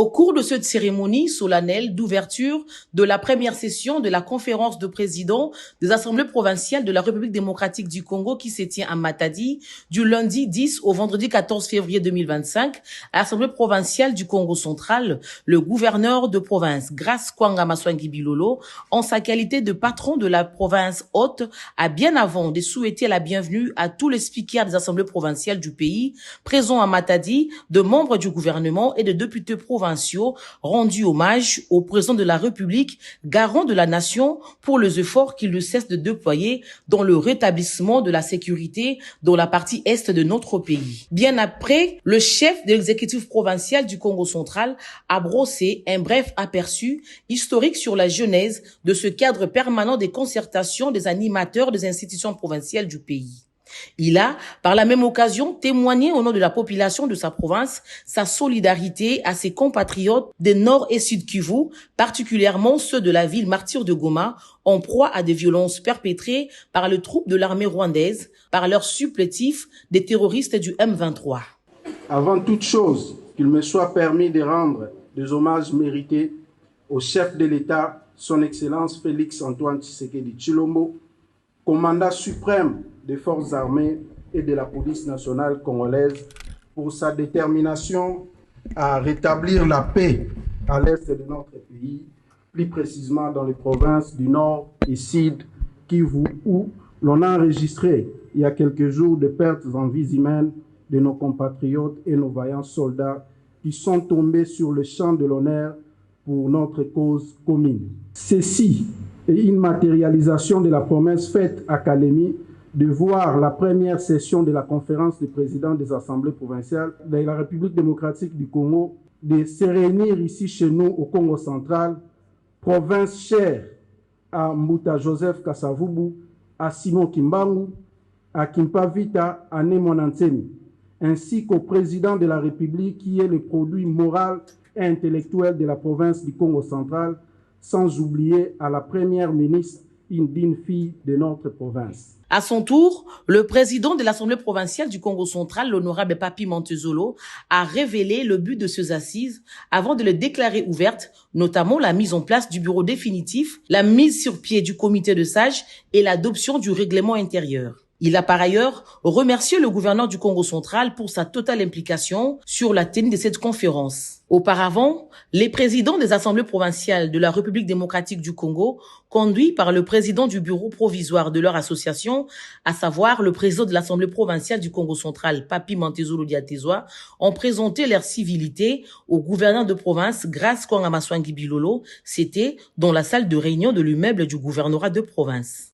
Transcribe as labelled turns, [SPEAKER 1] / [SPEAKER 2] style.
[SPEAKER 1] Au cours de cette cérémonie solennelle d'ouverture de la première session de la conférence de présidents des assemblées provinciales de la République démocratique du Congo qui se tient à Matadi du lundi 10 au vendredi 14 février 2025 à l'Assemblée provinciale du Congo central, le gouverneur de province Grace Kwanga Maswangi Bilolo, en sa qualité de patron de la province haute, a bien avant de souhaiter la bienvenue à tous les speakers des assemblées provinciales du pays présents à Matadi, de membres du gouvernement et de députés provinciaux rendu hommage au président de la République, garant de la nation, pour les efforts qu'il ne cesse de déployer dans le rétablissement de la sécurité dans la partie est de notre pays. Bien après, le chef de l'exécutif provincial du Congo central a brossé un bref aperçu historique sur la genèse de ce cadre permanent des concertations des animateurs des institutions provinciales du pays. Il a, par la même occasion, témoigné au nom de la population de sa province sa solidarité à ses compatriotes des Nord et Sud Kivu, particulièrement ceux de la ville martyre de Goma, en proie à des violences perpétrées par les troupes de l'armée rwandaise, par leurs supplétifs des terroristes du M23.
[SPEAKER 2] Avant toute chose, qu'il me soit permis de rendre des hommages mérités au chef de l'État, son Excellence Félix Antoine Tshisekedi Tshilombo, commandant suprême des forces armées et de la police nationale congolaise, pour sa détermination à rétablir la paix à l'est de notre pays, plus précisément dans les provinces du Nord et Sud Kivu, où l'on a enregistré il y a quelques jours des pertes en vies humaines de nos compatriotes et nos vaillants soldats qui sont tombés sur le champ de l'honneur pour notre cause commune. Ceci est une matérialisation de la promesse faite à Kalemi de voir la première session de la conférence des présidents des assemblées provinciales de la République démocratique du Congo de se réunir ici chez nous au Congo central, province chère à Mbuta Joseph Kasavubu, à Simon Kimbangu, à Kimpa Vita, à Nemonantemi, ainsi qu'au président de la République qui est le produit moral et intellectuel de la province du Congo central, sans oublier à la première ministre, une digne fille de notre province.
[SPEAKER 1] À son tour, le président de l'Assemblée provinciale du Congo central, l'honorable Papi Montezolo, a révélé le but de ces assises avant de les déclarer ouvertes, notamment la mise en place du bureau définitif, la mise sur pied du comité de sages et l'adoption du règlement intérieur. Il a par ailleurs remercié le gouverneur du Congo central pour sa totale implication sur la tenue de cette conférence. Auparavant, les présidents des assemblées provinciales de la République démocratique du Congo, conduits par le président du bureau provisoire de leur association, à savoir le président de l'assemblée provinciale du Congo central, Papi Montezolo Diatezoa, ont présenté leur civilité au gouverneur de province Grace Kwanga Maswangi Bilolo. C'était dans la salle de réunion de l'immeuble du gouvernorat de province.